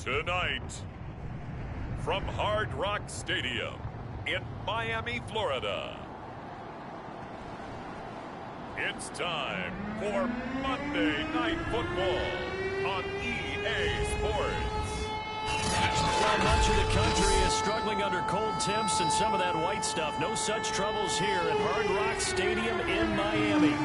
Tonight, from Hard Rock Stadium in Miami, Florida, it's time for Monday Night Football on EA Sports. Well, much of the country is struggling under cold temps and some of that white stuff. No such troubles here at Hard Rock Stadium in Miami.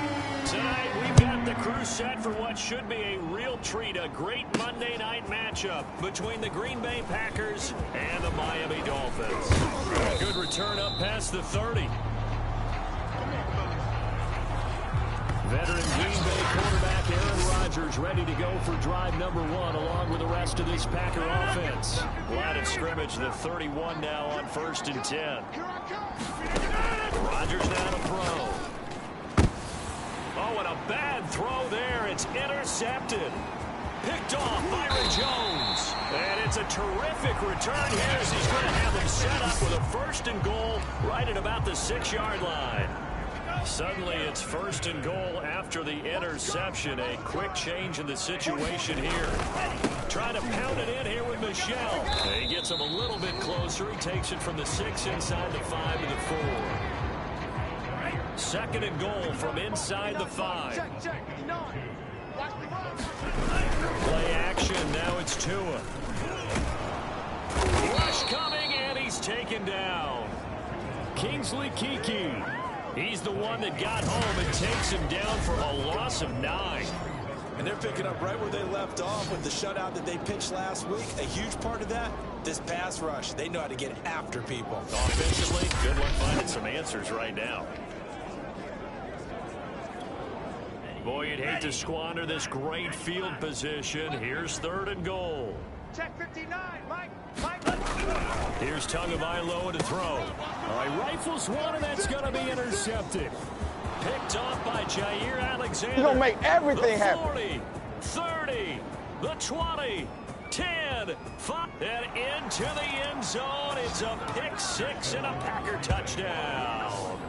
Tonight, we've got the crew set for what should be a real treat, a great Monday night matchup between the Green Bay Packers and the Miami Dolphins. A good return up past the 30. Veteran Green Bay quarterback Aaron Rodgers ready to go for drive number 1 along with the rest of this Packer offense. Line of scrimmage, the 31 now on 1st and 10. Rodgers now to throw. Oh, and a bad throw there. It's intercepted. Picked off Byron Jones. And it's a terrific return here as he's going to have him set up with a 1st and goal right at about the 6-yard line. Suddenly it's 1st and goal after the interception. A quick change in the situation here. Trying to pound it in here with Michel. He gets him a little bit closer. He takes it from the 6 inside the 5 to the 4. 2nd and goal from inside the 5. Play action. Now it's Tua. Rush coming, and he's taken down. Kingsley Kiki. He's the one that got home and takes him down for a loss of 9. And they're picking up right where they left off with the shutout that they pitched last week. A huge part of that, this pass rush. They know how to get after people. Offensively, good luck finding some answers right now. Boy, you'd hate to squander this great field position. Here's 3rd and goal. Check 59, Mike. Here's Tagovailoa to throw. All right, rifles one, and that's going to be intercepted. Picked off by Jair Alexander. He's going to make everything happen. 40, 30, the 20, 10, 5, and into the end zone. It's a pick 6 and a Packer touchdown.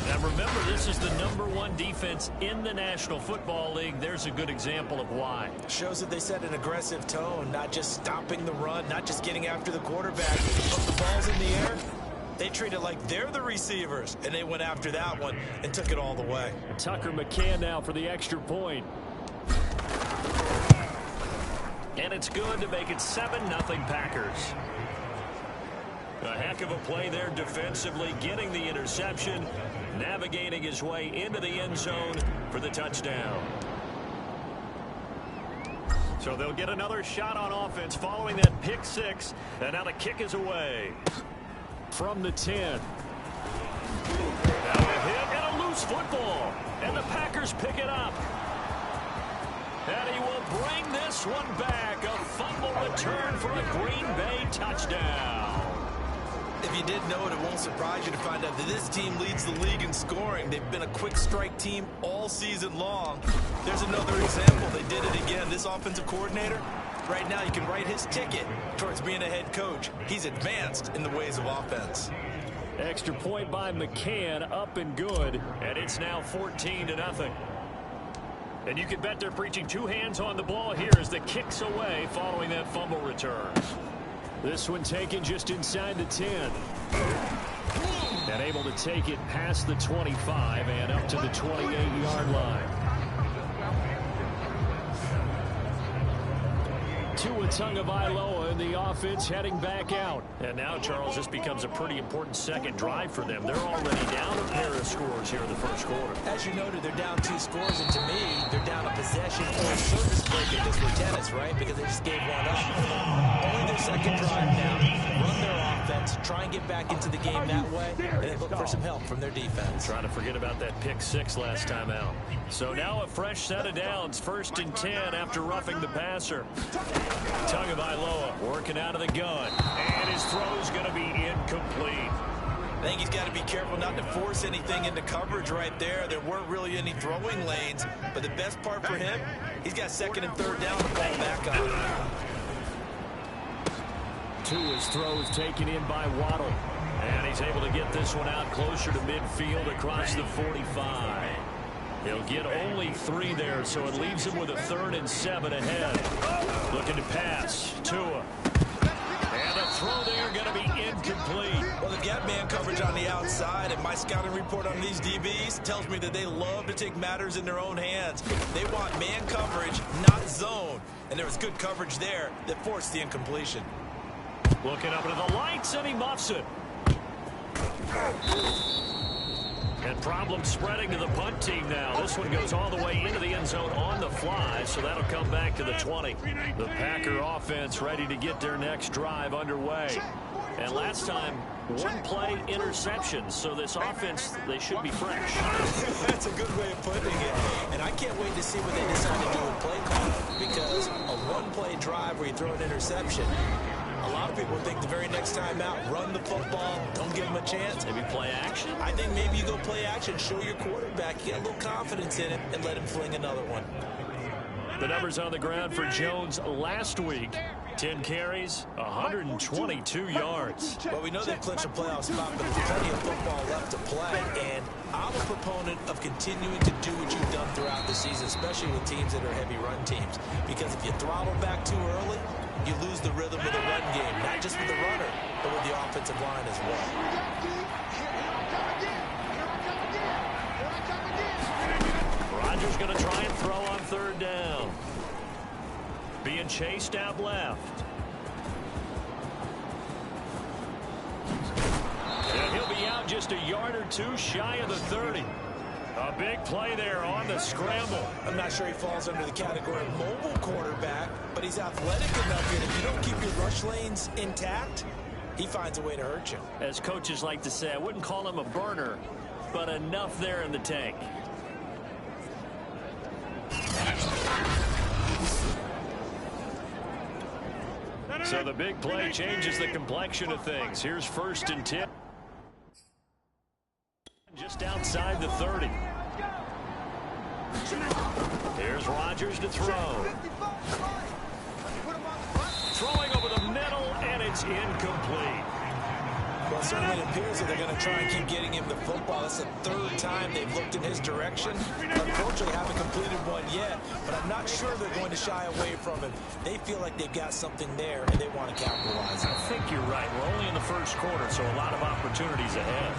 Now remember, this is the #1 defense in the National Football League. There's a good example of why. Shows that they set an aggressive tone, not just stopping the run, not just getting after the quarterback. But the ball's in the air, they treat it like they're the receivers, and they went after that one and took it all the way. Tucker McCann now for the extra point. And it's good to make it 7-0 Packers. A heck of a play there defensively, getting the interception, navigating his way into the end zone for the touchdown. So they'll get another shot on offense following that pick 6, and now the kick is away. From the 10. Now a hit and a loose football, and the Packers pick it up. And he will bring this one back, a fumble return for a Green Bay touchdown. If you didn't know it, it won't surprise you to find out that this team leads the league in scoring. They've been a quick strike team all season long. There's another example. They did it again. This offensive coordinator, right now you can write his ticket towards being a head coach. He's advanced in the ways of offense. Extra point by McCann, up and good, and it's now 14-0. And you can bet they're preaching 2 hands on the ball here as the kick's away following that fumble return. This one taken just inside the 10. And able to take it past the 25 and up to the 28-yard line. Tua Tagovailoa in the offense heading back out. And now, Charles, this becomes a pretty important second drive for them. They're already down a pair of scores here in the first quarter. As you noted, they're down 2 scores, and to me, they're down a possession or a service break if this were tennis, right? Because they just gave one up. Only their second drive now. Run their offense, try and get back into the game that way, and they look for some help from their defense. Trying to forget about that pick 6 last time out. So now a fresh set of downs, 1st and 10 after roughing the passer. Tagovailoa working out of the gun, and his throw's going to be incomplete. I think he's got to be careful not to force anything into coverage right there. There weren't really any throwing lanes, but the best part for him, he's got 2nd and 3rd down, the ball back on. Tua's throw is taken in by Waddle, and he's able to get this one out closer to midfield across the 45. He'll get only 3 there, so it leaves him with a 3rd and 7 ahead. Looking to pass. Tua. And a throw there going to be incomplete. Well, they've got man coverage on the outside, and my scouting report on these DBs tells me that they love to take matters in their own hands. They want man coverage, not zone. And there was good coverage there that forced the incompletion. Looking up into the lights, and he muffs it. And problems spreading to the punt team now. This one goes all the way into the end zone on the fly, so that'll come back to the 20. The Packer offense ready to get their next drive underway. And last time, 1 play interception, so this offense, they should be fresh. That's a good way of putting it. And I can't wait to see what they decide to do with play call, because a 1-play drive where you throw an interception, a lot of people think the very next time out, run the football, don't give them a chance. Maybe play action? I think maybe you go play action, show your quarterback, you get a little confidence in it, and let him fling another one. The numbers on the ground for Jones last week. 10 carries, 122 yards. Well, we know they've clinched a playoff spot, but there's plenty of football left to play. And I'm a proponent of continuing to do what you've done throughout the season, especially with teams that are heavy run teams. Because if you throttle back too early, you lose the rhythm of the run game, not just with the runner, but with the offensive line as well. Rodgers going to try and throw on 3rd down. Being chased out left. And he'll be out just a yard or 2 shy of the 30. A big play there on the scramble. I'm not sure he falls under the category of mobile quarterback, but he's athletic enough that if you don't keep your rush lanes intact, he finds a way to hurt you. As coaches like to say, I wouldn't call him a burner, but enough there in the tank. So the big play changes the complexion of things. Here's 1st and 10. Just outside the 30. Here's Rodgers to throw. Throwing over the middle, and it's incomplete. Well, certainly it appears that they're going to try and keep getting him the football. That's the 3rd time they've looked in his direction. Unfortunately, haven't completed one yet, but I'm not sure they're going to shy away from him. They feel like they've got something there, and they want to capitalize on it. I think you're right. We're only in the 1st quarter, so a lot of opportunities ahead.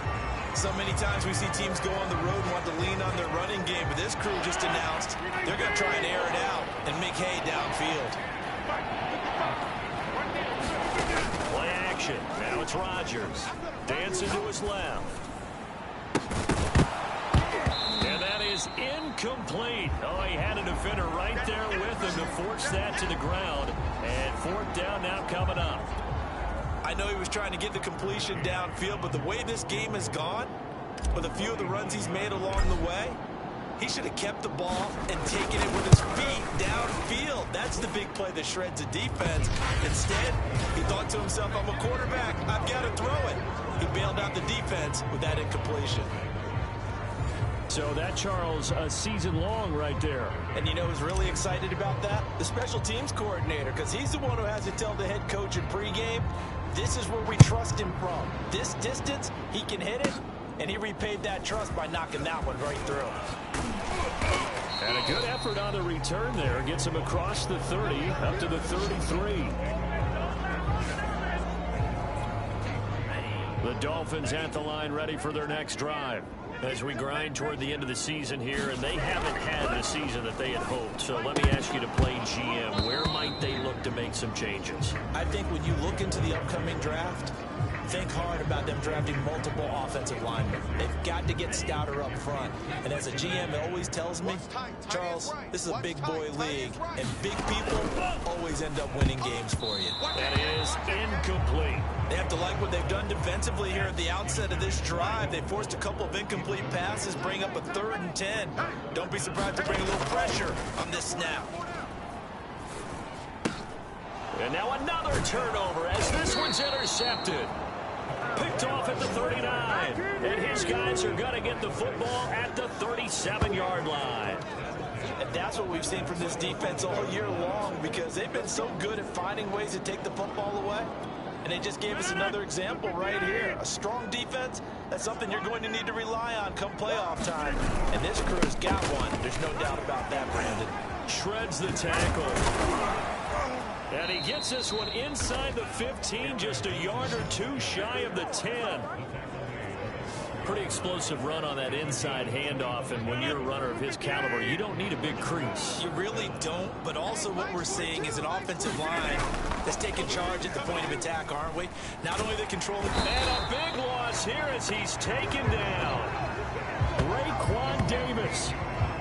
So many times we see teams go on the road and want to lean on their running game, but this crew just announced they're going to try and air it out and make hay downfield. Play action. Now it's Rodgers. Dancing to his left. And that is incomplete. Oh, he had a defender right there with him to force that to the ground. And 4th down now coming up. I know he was trying to get the completion downfield, but the way this game has gone, with a few of the runs he's made along the way, he should have kept the ball and taken it with his feet downfield. That's the big play that shreds the defense. Instead, he thought to himself, I'm a quarterback, I've got to throw it. He bailed out the defense with that incompletion. So that, Charles, a season long right there. And you know who's really excited about that? The special teams coordinator, because he's the one who has to tell the head coach in pregame, this is where we trust him from. This distance, he can hit it, and he repaid that trust by knocking that one right through. And a good effort on the return there. Gets him across the 30, up to the 33. The Dolphins at the line, ready for their next drive. As we grind toward the end of the season here, and they haven't had the season that they had hoped. So let me ask you to play GM. Where might they look to make some changes? I think when you look into the upcoming draft, think hard about them drafting multiple offensive linemen. They've got to get stouter up front. And as a GM, it always tells me, Charles, this is a big boy league, and big people always end up winning games for you. That is incomplete. They have to like what they've done defensively here at the outset of this drive. They forced a couple of incomplete passes, bring up a 3rd and 10. Don't be surprised to bring a little pressure on this snap. And now another turnover as this one's intercepted. Picked off at the 39. And his guys are going to get the football at the 37-yard line. And that's what we've seen from this defense all year long, because they've been so good at finding ways to take the football away. And they just gave us another example right here. A strong defense, that's something you're going to need to rely on come playoff time. And this crew's got one. There's no doubt about that, Brandon. Shreds the tackle. And he gets this one inside the 15, just a yard or two shy of the 10. Pretty explosive run on that inside handoff, and when you're a runner of his caliber, you don't need a big crease. You really don't, but also what we're seeing is an offensive line that's taking charge at the point of attack, aren't we? Not only the controlling... And a big loss here as he's taken down. Raekwon Davis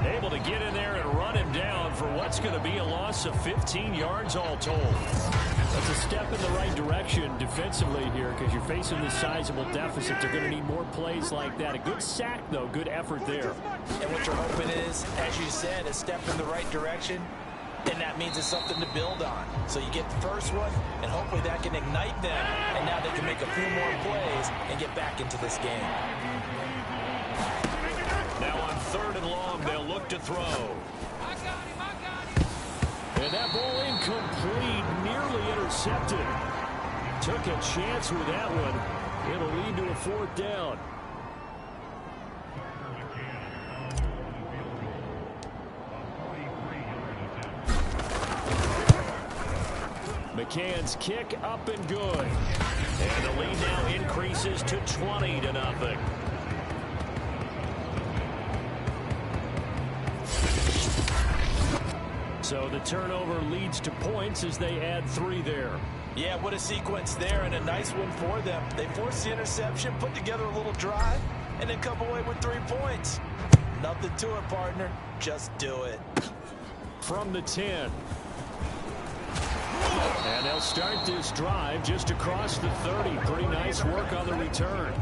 able to get in there and run him down for what's going to be a loss of 15 yards all told. That's a step in the right direction defensively here because you're facing this sizable deficit. They're going to need more plays like that. A good sack, though. Good effort there. And what you're hoping is, as you said, a step in the right direction, and that means it's something to build on. So you get the first one, and hopefully that can ignite them, and now they can make a few more plays and get back into this game. Now on 3rd and long, they'll look to throw. And that ball incomplete, nearly intercepted. Took a chance with that one. It'll lead to a 4th down. McCann's kick up and good. And the lead now increases to 20-0. So the turnover leads to points as they add 3 there. Yeah, what a sequence there, and a nice one for them. They forced the interception, put together a little drive, and then come away with 3 points. Nothing to it, partner. Just do it. From the 10. And they'll start this drive just across the 30. Pretty nice work on the return.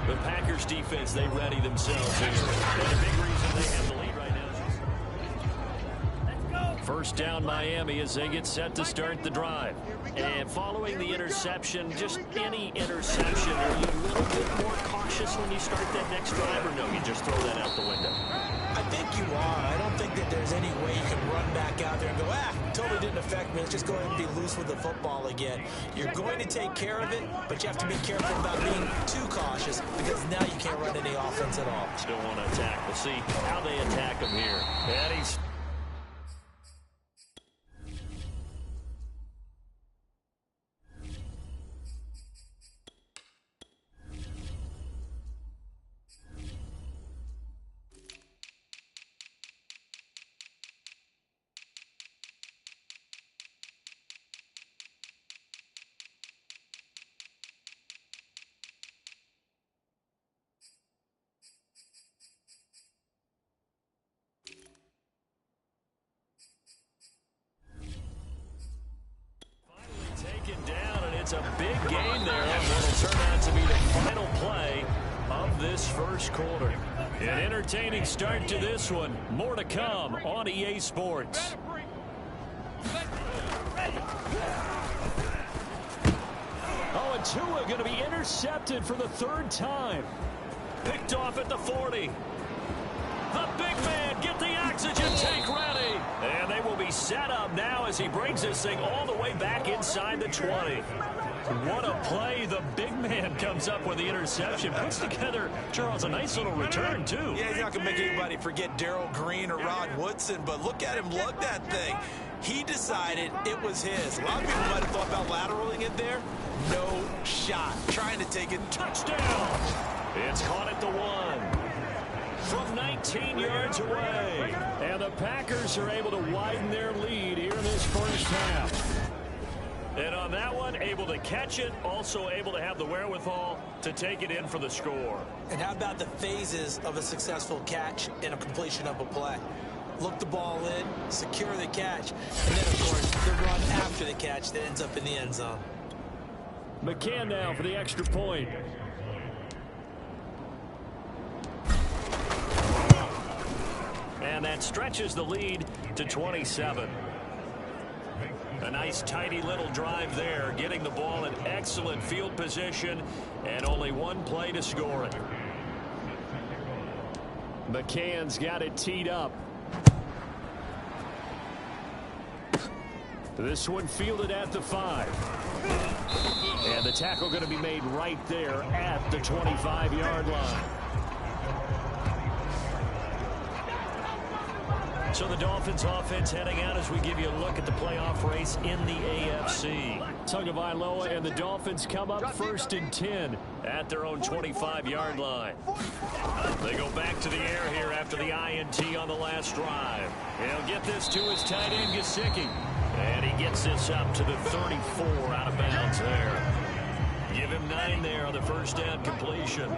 The Packers defense, they ready themselves here. And a big reason they have the lead right now. First down Miami as they get set to start the drive. And following the interception, just any interception, are you a little bit more cautious when you start that next drive, or no, you just throw that out the window? I think you are. I don't think that there's any way you can run back out there and go, totally didn't affect me. Let's just go ahead and be loose with the football again. You're going to take care of it, but you have to be careful about being too cautious because now you can't run any offense at all. Still want to attack. We'll see how they attack him here. And he's... It's a big game there, and it'll turn out to be the final play of this first quarter. An entertaining start to this one. More to come on EA Sports. Oh, and Tua going to be intercepted for the 3rd time. Picked off at the 40. The big man, get the oxygen tank ready. And they will be set up now as he brings this thing all the way back inside the 20. What a play. The big man comes up with the interception. Puts together, Charles, a nice little return, too. Yeah, he's not going to make anybody forget Darrell Green or Rod Woodson, but look at him lug that thing. He decided it was his. A lot of people might have thought about lateraling it there. No shot. Trying to take it. Touchdown. It's caught at the 1. From 19 yards away. And the Packers are able to widen their lead here in this first half. And on that one, able to catch it, also able to have the wherewithal to take it in for the score. And how about the phases of a successful catch and a completion of a play? Look the ball in, secure the catch, and then, of course, the run after the catch that ends up in the end zone. McCann now for the extra point. And that stretches the lead to 27. A nice tidy little drive there, getting the ball in excellent field position, and only one play to score it. McCann's got it teed up. This one fielded at the 5. And the tackle going to be made right there at the 25-yard line. So the Dolphins offense heading out as we give you a look at the playoff race in the AFC. Tagovailoa and the Dolphins come up 1st and 10 at their own 25-yard line. They go back to the air here after the INT on the last drive. He'll get this to his tight end, Gesicki. And he gets this up to the 34 out of bounds there. Give him 9 there on the first down completion.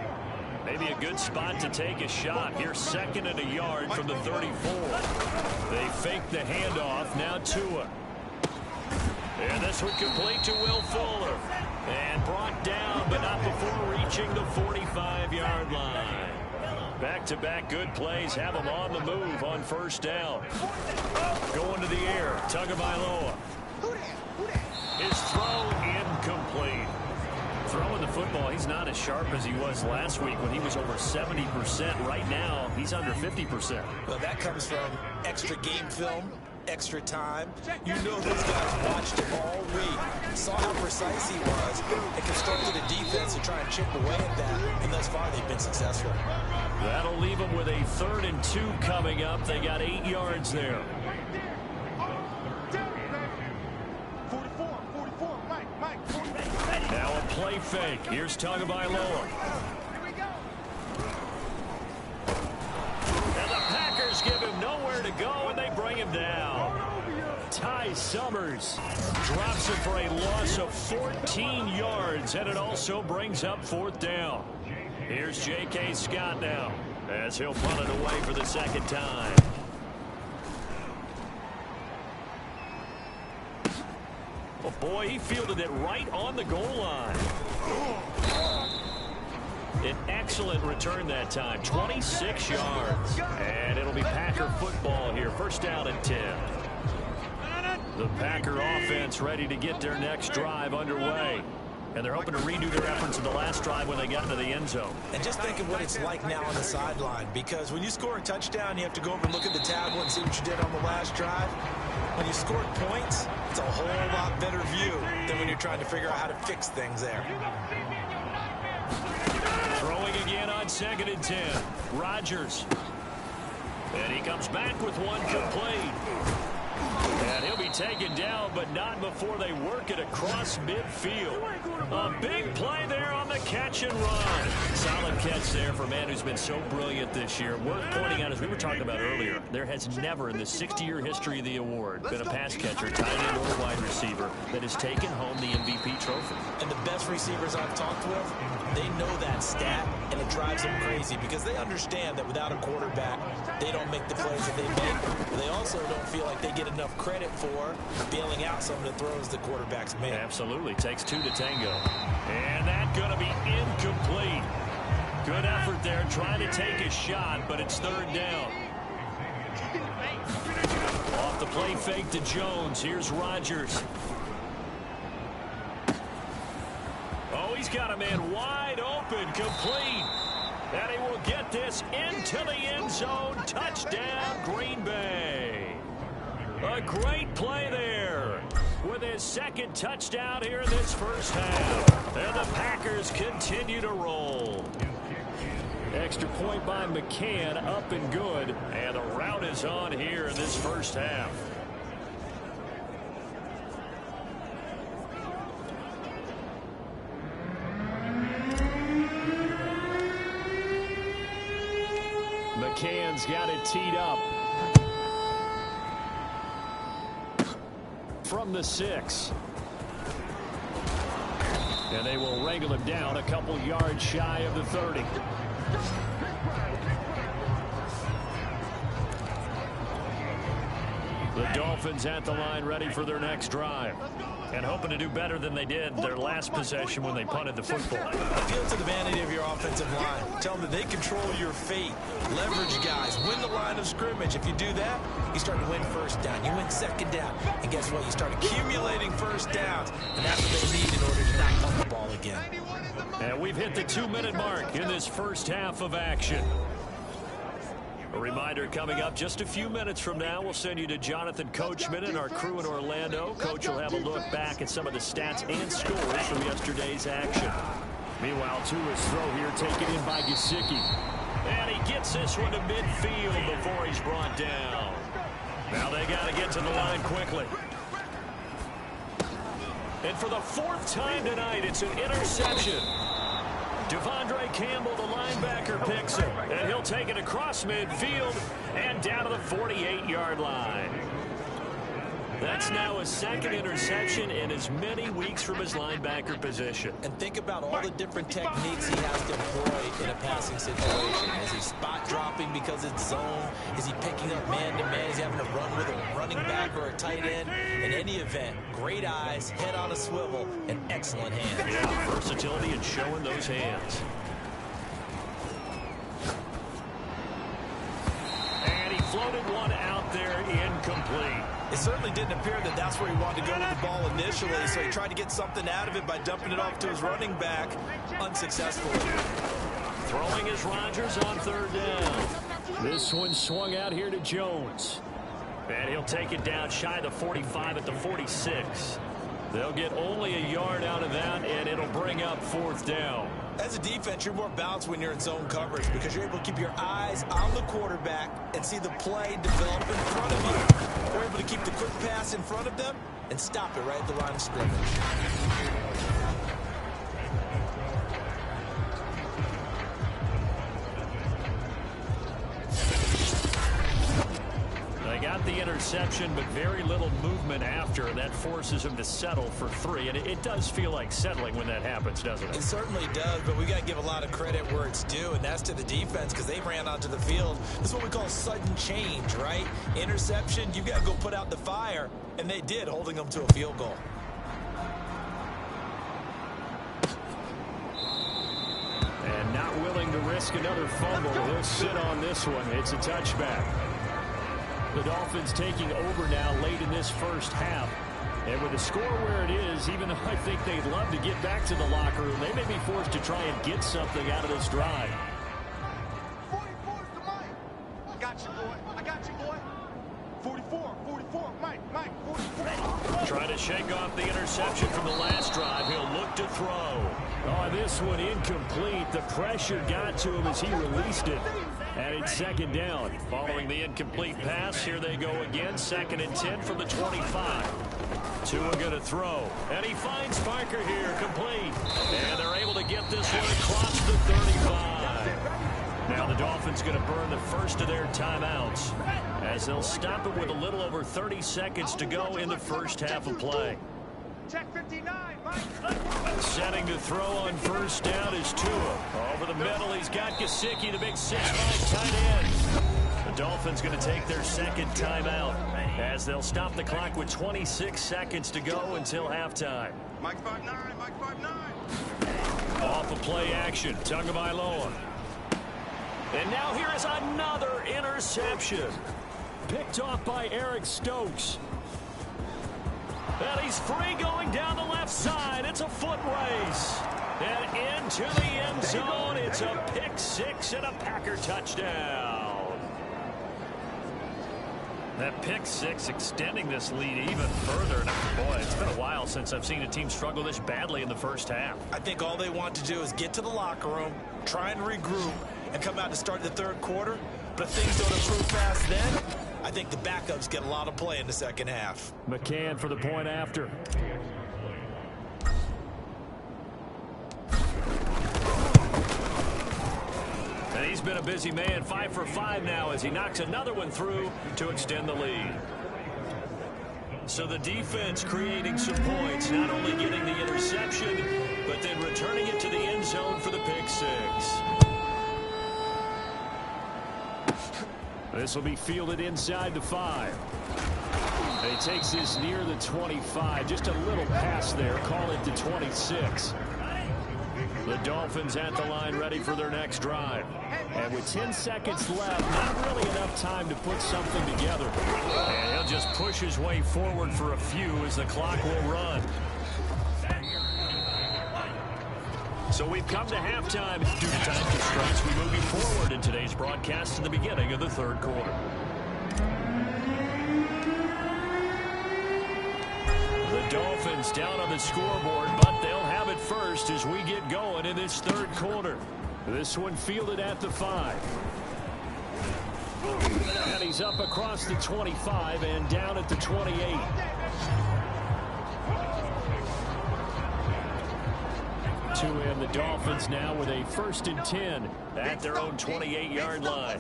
Maybe a good spot to take a shot. Here's 2nd and a yard from the 34. They fake the handoff. Now Tua. And this one complete to Will Fuller. And brought down, but not before reaching the 45-yard line. Back-to-back good plays have him on the move on first down. Going to the air. Tagovailoa. His throw incomplete. Throwing the football, he's not as sharp as he was last week when he was over 70%. Right now, he's under 50%. Well, that comes from extra game film, extra time. You know those guys watched him all week, saw how precise he was, and constructed a defense to try and chip away at that, and thus far they've been successful. That'll leave them with a 3rd and 2 coming up. They got 8 yards there. 44, Mike. Now a play fake. Here's Tagovailoa. And the Packers give him nowhere to go, and they bring him down. Ty Summers drops him for a loss of 14 yards, and it also brings up 4th down. Here's J.K. Scott now as he'll punt it away for the 2nd time. Oh, boy, he fielded it right on the goal line. An excellent return that time, 26 yards. And it'll be Packer football here, 1st down and 10. The Packer offense ready to get their next drive underway. And they're hoping to redo their efforts in the last drive when they got into the end zone. And just think of what it's like now on the sideline, because when you score a touchdown, you have to go over and look at the tablet and see what you did on the last drive. When you scored points, it's a whole lot better view than when you're trying to figure out how to fix things there. Throwing again on 2nd and 10. Rodgers. And he comes back with one complete. And he'll be taken down, but not before they work it across midfield. A big play there on the catch and run. Solid catch there for a man who's been so brilliant this year. Worth pointing out, as we were talking about earlier, there has never in the 60-year history of the award been a pass catcher, tight end, or wide receiver that has taken home the MVP trophy. And the best receivers I've talked with, they know that stat, and it drives them crazy because they understand that without a quarterback, they don't make the plays that they make. But they also don't feel like they get enough credit for bailing out some of the throws the quarterbacks make. Absolutely. Takes 2 to tango. And that's going to be incomplete. Good effort there trying to take a shot, but it's 3rd down. Off the play fake to Jones. Here's Rodgers. Oh, he's got a man wide open, complete. And he will get this into the end zone. Touchdown, Green Bay. A great play there with his 2nd touchdown here in this first half. And the Packers continue to roll. Extra point by McCann, up and good. And the route is on here in this first half. McCann's got it teed up. From the 6. And they will wrangle him down a couple yards shy of the 30. The Dolphins at the line ready for their next drive. And hoping to do better than they did their last possession when they punted the football. Appeal to the vanity of your offensive line. Tell them that they control your fate. Leverage guys. Win the line of scrimmage. If you do that, you start to win 1st down. You win 2nd down. And guess what? You start accumulating 1st downs. And that's what they need in order to not punt the ball again. And we've hit the 2-minute mark in this first half of action. A reminder coming up just a few minutes from now, we'll send you to Jonathan Coachman and our crew in Orlando. Coach will have a look back at some of the stats and scores from yesterday's action. Meanwhile, Tua's throw here taken in by Gesicki. And he gets this one to midfield before he's brought down. Now they got to get to the line quickly. And for the fourth time tonight, it's an interception. Devondre Campbell, the linebacker, picks it. And he'll take it across midfield and down to the 48-yard line. That's now his second interception in as many weeks from his linebacker position. And think about all the different techniques he has to employ in a passing situation. Is he spot dropping because it's zone? Is he picking up man-to-man? Is he having to run with a running back or a tight end? In any event, great eyes, head on a swivel, and excellent hands. Yeah, versatility and showing those hands. And he floated one out there, incomplete. It certainly didn't appear that that's where he wanted to go with the ball initially, so he tried to get something out of it by dumping it off to his running back, unsuccessfully. Throwing is Rodgers on third down. This one swung out here to Jones. And he'll take it down shy of the 45 at the 46. They'll get only a yard out of that, and it'll bring up fourth down. As a defense, you're more balanced when you're in zone coverage because you're able to keep your eyes on the quarterback and see the play develop in front of you. They're able to keep the quick pass in front of them and stop it right at the line of scrimmage. They got the interception, but very little movement after, and that forces him to settle for 3. And it does feel like settling when that happens, doesn't it? It certainly does, but we got to give a lot of credit where it's due, and that's to the defense because they ran onto the field. This is what we call sudden change, right? Interception, you've got to go put out the fire, and they did, holding them to a field goal. And not willing to risk another fumble. He'll sit on this one. It's a touchback. The Dolphins taking over now late in this first half. And with the score where it is, even though I think they'd love to get back to the locker room, they may be forced to try and get something out of this drive. 44's to Mike. I got you, boy. I got you, boy. 44, Mike, 44. Trying to shake off the interception from the last drive. He'll look to throw. Oh, this one incomplete. The pressure got to him as he released it. And it's second down. Following the incomplete pass, here they go again. 2nd and 10 from the 25. Tua going to throw. And he finds Parker here, complete. And they're able to get this one across the 35. Now the Dolphins going to burn the first of their timeouts as they'll stop it with a little over 30 seconds to go in the first half of play. Check 59, Mike. Setting to throw on first down is Tua. Over the middle, he's got Gesicki, the big 6'5" tight end. The Dolphins going to take their second timeout as they'll stop the clock with 26 seconds to go until halftime. Mike 5'9". Off of play action, Tagovailoa. And now here is another interception. Picked off by Eric Stokes. And he's free going down the left side. It's a foot race. And into the end zone. It's a pick-6 and a Packer touchdown. That pick-6 extending this lead even further. Boy, it's been a while since I've seen a team struggle this badly in the first half. I think all they want to do is get to the locker room, try and regroup, and come out to start the third quarter. But if things don't improve fast then, I think the backups get a lot of play in the second half. McCann for the point after. And he's been a busy man, 5 for 5 now as he knocks another one through to extend the lead. So the defense creating some points, not only getting the interception, but then returning it to the end zone for the pick-6. This will be fielded inside the 5. And he takes this near the 25. Just a little pass there. Call it the 26. The Dolphins at the line ready for their next drive. And with 10 seconds left, not really enough time to put something together. And he'll just push his way forward for a few as the clock will run. So we've come to halftime. Due to time constraints, we move you forward in today's broadcast to the beginning of the third quarter. The Dolphins down on the scoreboard, but they'll have it first as we get going in this third quarter. This one fielded at the 5. And he's up across the 25 and down at the 28. To end the Dolphins now with a 1st and 10 at their own 28-yard line.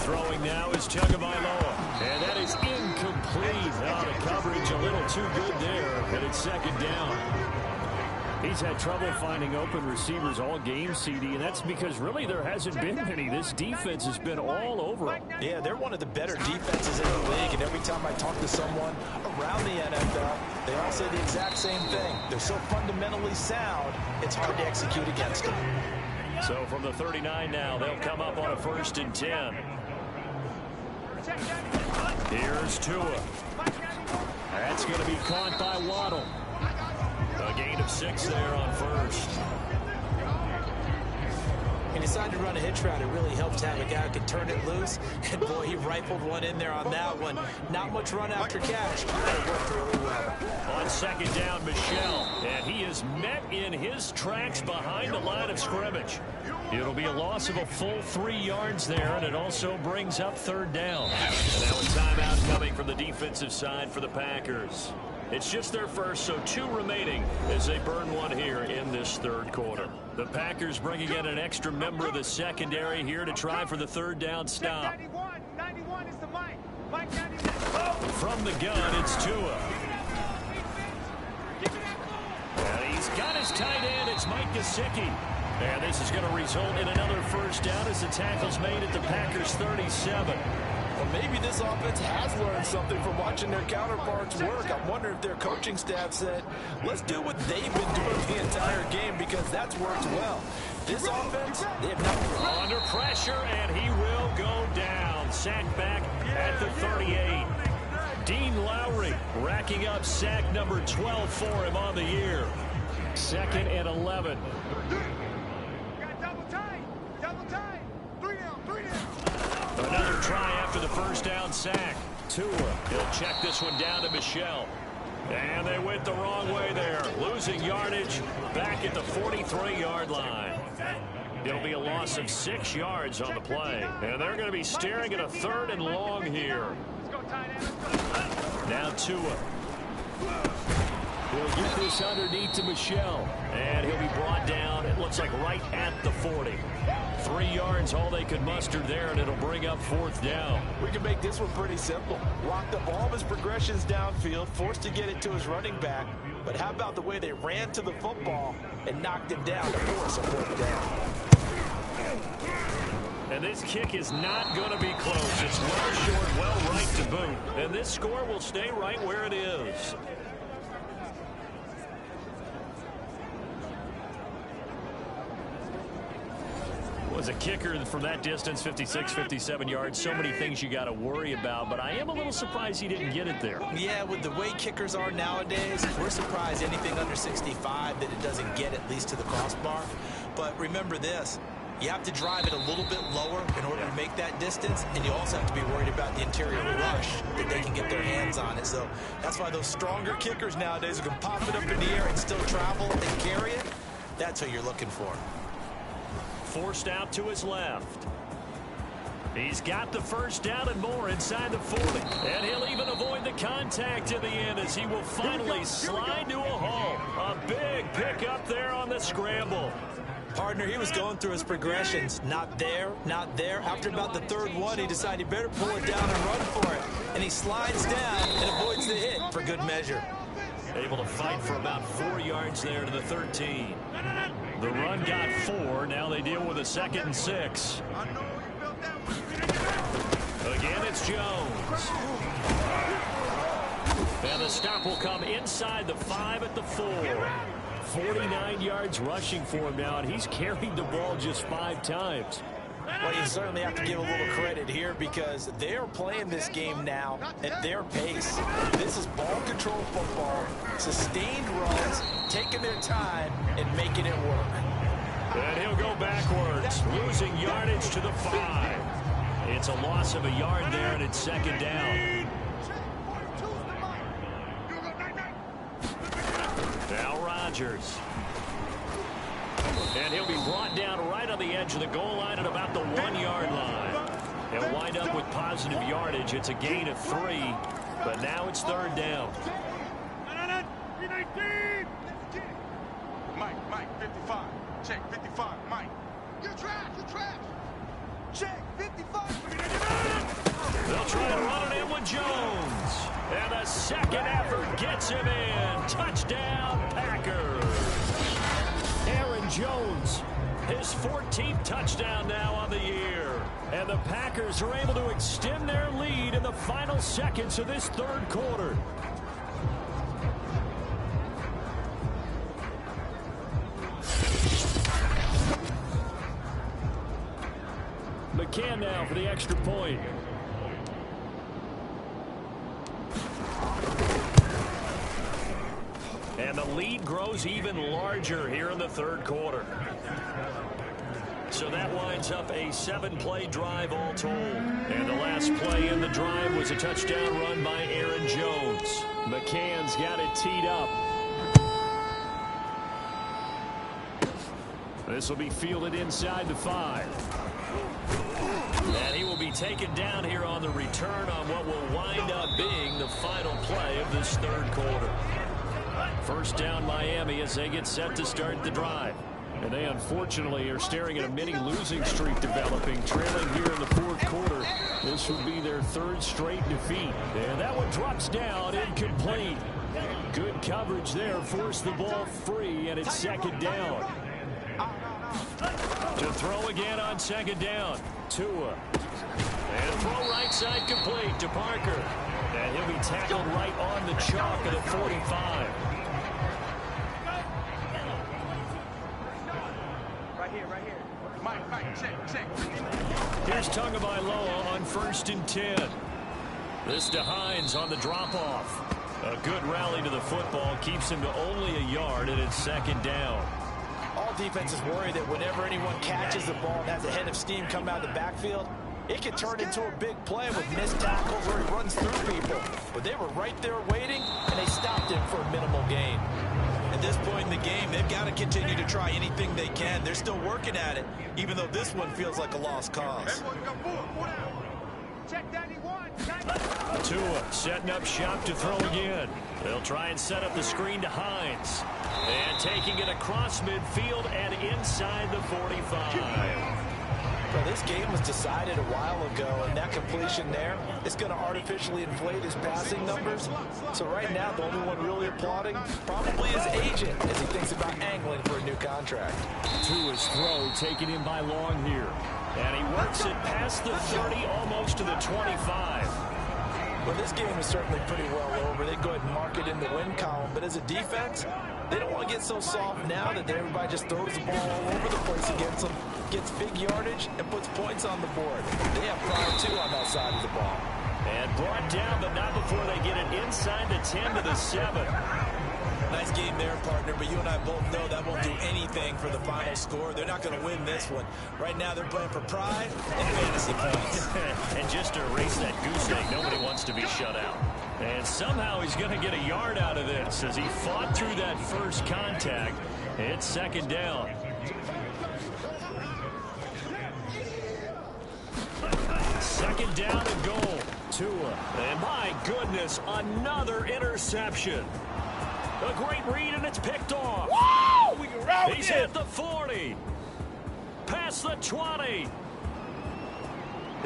Throwing now is Tagovailoa, and that is incomplete. The coverage a little too good there, and it's 2nd down. He's had trouble finding open receivers all game, CD, and that's because really there hasn't been many. This defense has been all over them. Yeah, they're one of the better defenses in the league, and every time I talk to someone around the NFL, they all say the exact same thing. They're so fundamentally sound, it's hard to execute against them. So from the 39 now, they'll come up on a 1st and 10. Here's Tua. That's going to be caught by Waddle. A gain of 6 there on 1st. He decided to run a hitch route. It really helped to have a guy who could turn it loose. And boy, he rifled one in there on that one. Not much run after catch, but it worked really well. On 2nd down, Michel. And he is met in his tracks behind the line of scrimmage. It'll be a loss of a full 3 yards there, and it also brings up 3rd down. And now a timeout coming from the defensive side for the Packers. It's just their first, so 2 remaining as they burn one here in this third quarter. The Packers bringing in an extra member of the secondary here to try for the 3rd down stop. 91 is the Mike. Mike 91. From the gun, it's Tua. And he's got his tight end. It's Mike Gesicki. And this is going to result in another 1st down as the tackle's made at the Packers' 37. Well, maybe this offense has learned something from watching their counterparts work. I'm wondering if their coaching staff said, let's do what they've been doing the entire game, because that's worked well. This offense, they have not... Under pressure, and he will go down. Sacked back at the 38. Dean Lowry racking up sack number 12 for him on the year. 2nd and 11. Another try after the 1st down sack. Tua, he'll check this one down to Michel. And they went the wrong way there. Losing yardage back at the 43-yard line. It'll be a loss of 6 yards on the play. And they're going to be staring at a 3rd and long here. Now Tua. He'll get this underneath to Michel. And he'll be brought down, it looks like right at the 40. 3 yards, all they could muster there, and it'll bring up 4th down. We can make this one pretty simple. Locked up all of his progressions downfield, forced to get it to his running back. But how about the way they ran to the football and knocked him down to force a 4th down? And this kick is not going to be close. It's well short, well right to boot. And this score will stay right where it is. Was a kicker from that distance, 56, 57 yards. So many things you got to worry about, but I am a little surprised he didn't get it there. Yeah, with the way kickers are nowadays, we're surprised anything under 65 that it doesn't get at least to the crossbar. But remember this, you have to drive it a little bit lower in order to make that distance, and you also have to be worried about the interior rush that they can get their hands on it. So that's why those stronger kickers nowadays who can pop it up in the air and still travel and carry it, that's what you're looking for. Forced out to his left. He's got the 1st down and more inside the 40. And he'll even avoid the contact in the end as he will finally slide to a halt. A big pickup there on the scramble. Partner, he was going through his progressions. Not there, not there. After about the 3rd one, he decided he better pull it down and run for it. And he slides down and avoids the hit for good measure. Able to fight for about 4 yards there to the 13. The run got 4. Now they deal with a 2nd and 6. Again, it's Jones. And the stop will come inside the 5 at the 4. 49 yards rushing for him now, and he's carried the ball just 5 times. Well, you certainly have to give a little credit here because they're playing this game now at their pace. This is ball control football, sustained runs, taking their time and making it work. And he'll go backwards, losing yardage to the 5. It's a loss of a yard there, and it's second down. Now Rodgers. And he'll be brought down right on the edge of the goal line at about the 1-yard line. He'll wind up with positive yardage. It's a gain of 3, but now it's third down. Mike, 55. Check, 55, Mike. You're trash. Check, 55. They'll try to run it in with Jones. And the second effort gets him in. Touchdown, Packers. Aaron Jones, his 14th touchdown now on the year. And the Packers are able to extend their lead in the final seconds of this third quarter. McCann now for the extra point. And the lead grows even larger here in the third quarter. So that winds up a 7-play drive all told. And the last play in the drive was a touchdown run by Aaron Jones. McCann's got it teed up. This will be fielded inside the 5. And he will be taken down here on the return on what will wind up being the final play of this third quarter. First down Miami as they get set to start the drive. And they unfortunately are staring at a mini losing streak developing, trailing here in the fourth quarter. This would be their third straight defeat. And that one drops down, incomplete. Good coverage there, forced the ball free, and it's second down. To throw again on second down, Tua. And throw right side complete to Parker. And he'll be tackled right on the chalk at the 45. Right here. Mike, check. Here's Tagovailoa on 1st and 10. This to Hines on the drop-off. A good rally to the football keeps him to only a yard, and it's second down. All defenses worry that whenever anyone catches the ball and has a head of steam come out of the backfield, it can turn into a big play with missed tackles or he runs through people. But they were right there waiting, and they stopped him for a minimal gain. At this point in the game, they've got to continue to try anything they can. They're still working at it, even though this one feels like a lost cause. Check 91. Tua setting up shop to throw again. They'll try and set up the screen to Hines. And taking it across midfield and inside the 45. Well, this game was decided a while ago, and that completion there is going to artificially inflate his passing numbers. So right now, the only one really applauding probably his agent as he thinks about angling for a new contract. Tua's throw taken in by Long here. And he works it past the 30, almost to the 25. Well, this game is certainly pretty well over. They go ahead and mark it in the win column. But as a defense, they don't want to get so soft now that everybody just throws the ball all over the place against them, gets big yardage, and puts points on the board. They have pride, too, on that side of the ball. And brought down, but not before they get it inside the 10 to the 7. Nice game there, partner, but you and I both know that won't do anything for the final score. They're not going to win this one. Right now, they're playing for pride and fantasy points. And just to erase that goose egg, nobody wants to be shut out. And somehow he's going to get a yard out of this as he fought through that first contact. It's second down. Second down and goal. Tua. And my goodness, another interception. A great read, and it's picked off. Whoa! We can route He's hit the 40. Past the 20.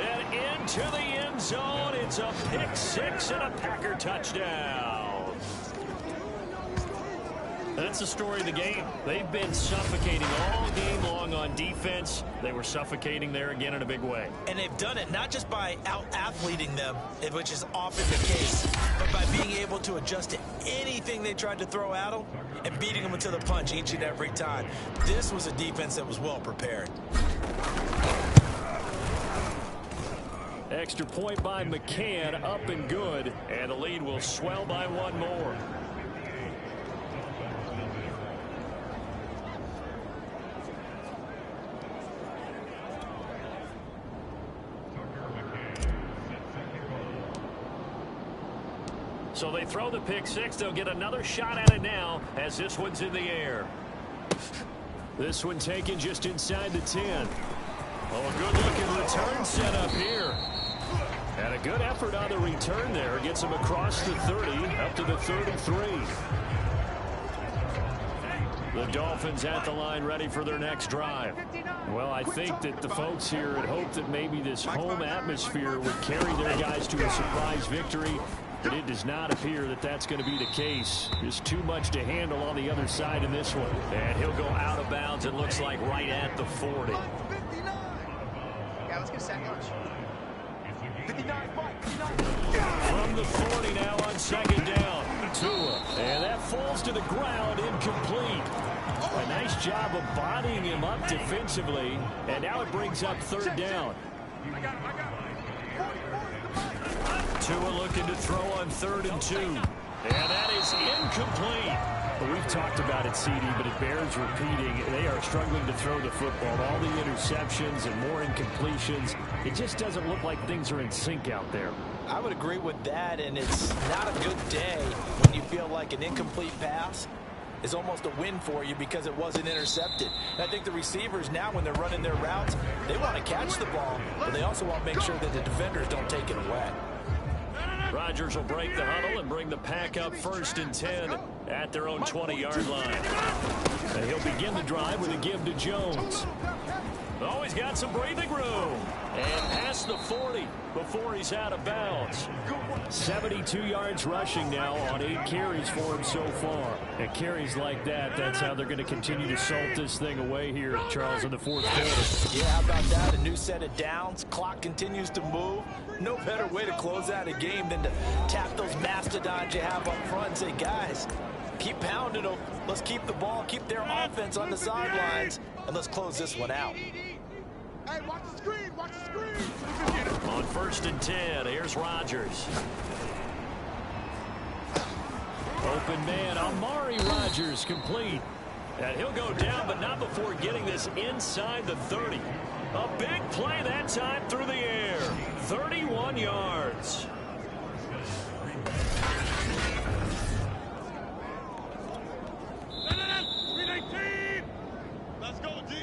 And into the end zone. It's a pick six and a Packer touchdown. That's the story of the game. They've been suffocating all game long on defense. They were suffocating there again in a big way. And they've done it not just by out-athleting them, which is often the case, but by being able to adjust to anything they tried to throw at them and beating them to the punch each and every time. This was a defense that was well prepared. Extra point by McCann, up and good, and the lead will swell by one more. So they throw the pick six. They'll get another shot at it now as this one's in the air. This one taken just inside the 10. Oh, a good-looking return set up here. And a good effort on the return there. Gets him across the 30, up to the 33. The Dolphins at the line ready for their next drive. Well, I think that the folks here had hoped that maybe this home atmosphere would carry their guys to a surprise victory. But it does not appear that that's going to be the case. Just too much to handle on the other side in this one. And he'll go out of bounds, it looks like, right at the 40. Yeah, let's get second lunch. 59, From the 40 now on second down. Tua. And that falls to the ground, incomplete. A nice job of bodying him up defensively. And now it brings up third down. I got him. Tua looking to throw on 3rd and 2. And that is incomplete. Well, we've talked about it, CD, but it bears repeating. They are struggling to throw the football. All the interceptions and more incompletions. It just doesn't look like things are in sync out there. I would agree with that, and it's not a good day when you feel like an incomplete pass is almost a win for you because it wasn't intercepted. And I think the receivers now, when they're running their routes, they want to catch the ball, but they also want to make sure that the defenders don't take it away. Rodgers will break the huddle and bring the pack up 1st and 10 at their own 20-yard line. And he'll begin the drive with a give to Jones. Oh, he's got some breathing room. And past the 40 before he's out of bounds. 72 yards rushing now on 8 carries for him so far. And carries like that, that's how they're going to continue to salt this thing away here, Charles, in the 4th quarter. Yeah, how about that? A new set of downs. Clock continues to move. No better way to close out a game than to tap those mastodons you have up front and say, guys, keep pounding them. Let's keep the ball, keep their offense on the sidelines, and let's close this one out. Hey, watch the screen, watch the screen. On 1st and 10, here's Rodgers. Open man, Amari Rodgers complete. And he'll go down, but not before getting this inside the 30. A big play that time through the air. 31 yards. Let's go, D.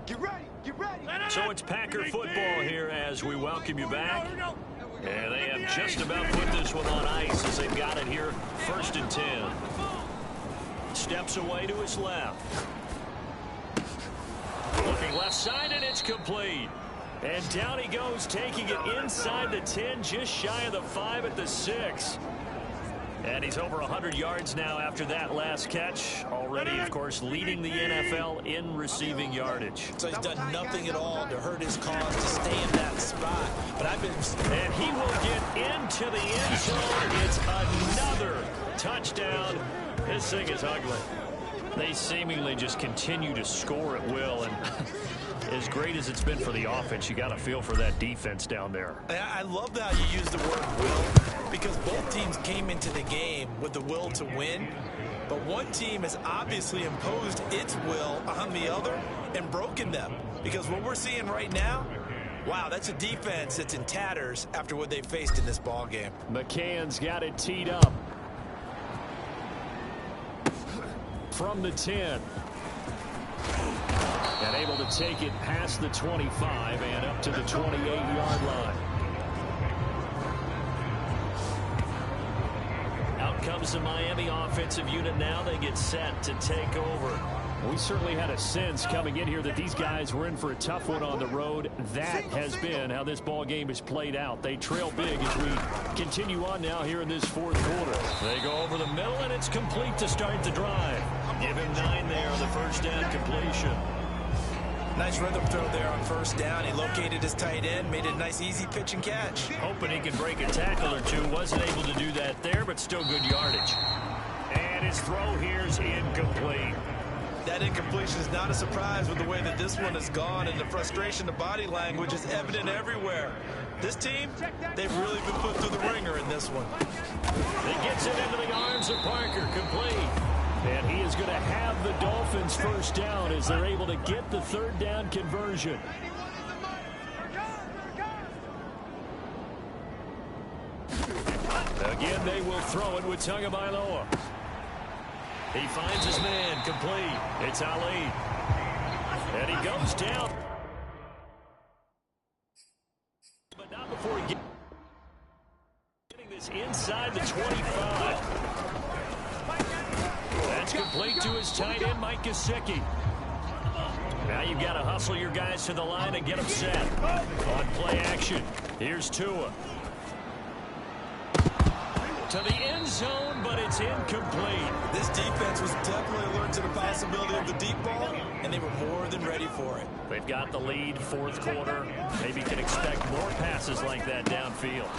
Get ready, get ready. So it's Packer football here as we welcome you back. And they have just about put this one on ice as they've got it here. 1st and 10. Steps away to his left. Looking left side, and it's complete. And down he goes, taking it inside the 10, just shy of the 5 at the 6. And he's over 100 yards now after that last catch. Already, of course, leading the NFL in receiving yardage. So he's done nothing at all to hurt his cause to stay in that spot. But And he will get into the end zone. It's another touchdown. This thing is ugly. They seemingly just continue to score at will, and as great as it's been for the offense, you got to feel for that defense down there. I love how you use the word will, because both teams came into the game with the will to win, but one team has obviously imposed its will on the other and broken them, because what we're seeing right now, wow, that's a defense that's in tatters after what they faced in this ball game. McCann's got it teed up. From the 10. And able to take it past the 25 and up to the 28-yard line. Out comes the Miami offensive unit now. They get set to take over. We certainly had a sense coming in here that these guys were in for a tough one on the road. That has been how this ball game is played out. They trail big as we continue on now here in this 4th quarter. They go over the middle, and it's complete to start the drive. Give him 9 there on the 1st down completion. Nice rhythm throw there on 1st down. He located his tight end, made a nice easy pitch and catch. Hoping he could break a tackle or two. Wasn't able to do that there, but still good yardage. And his throw here's incomplete. That incompletion is not a surprise with the way that this one has gone, and the frustration, the body language is evident everywhere. This team, they've really been put through the ringer in this one. He gets it into the arms of Parker, complete. And he is going to have the Dolphins first down as they're able to get the third down conversion. Again, they will throw it with Tagovailoa. He finds his man, complete. It's Ali. And he goes down. But not before he getting this inside the 25. That's complete to his tight end, Mike Gesicki. Now you've got to hustle your guys to the line and get them set. On play action, here's Tua. To the end zone, but it's incomplete. This defense was definitely alert to the possibility of the deep ball, and they were more than ready for it. They've got the lead, fourth quarter. Maybe can expect more passes like that downfield.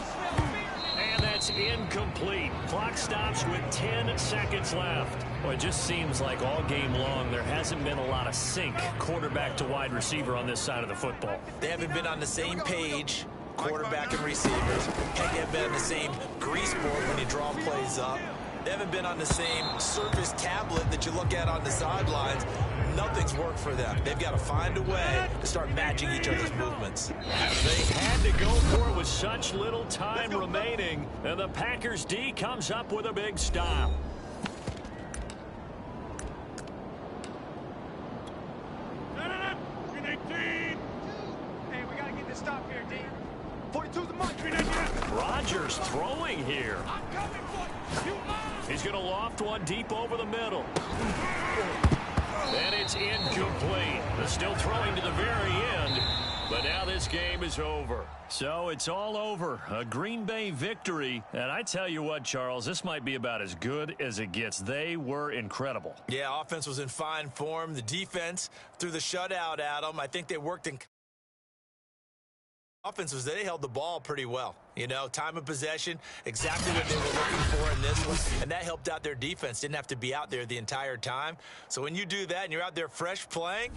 And that's incomplete. Clock stops with 10 seconds left. Well, it just seems like all game long there hasn't been a lot of sync quarterback to wide receiver on this side of the football. They haven't been on the same page, quarterback and receivers. Heck, they haven't been on the same grease board when you draw plays up. They haven't been on the same Surface tablet that you look at on the sidelines. Nothing's worked for them. They've got to find a way to start matching each other's movements. They had to go for it with such little time remaining, and the Packers D comes up with a big stop. Hey, we got to get this stop here, D. 42's the mark. Rodgers throwing here. He's going to loft one deep over the middle. And it's incomplete. They're still throwing to the very end. But now this game is over. So it's all over. A Green Bay victory. And I tell you what, Charles, this might be about as good as it gets. They were incredible. Yeah, offense was in fine form. The defense threw the shutout at them. I think they worked in offense was they held the ball pretty well. You know, time of possession, exactly what they were looking for in this one, and that helped out their defense. Didn't have to be out there the entire time. So when you do that and you're out there fresh playing,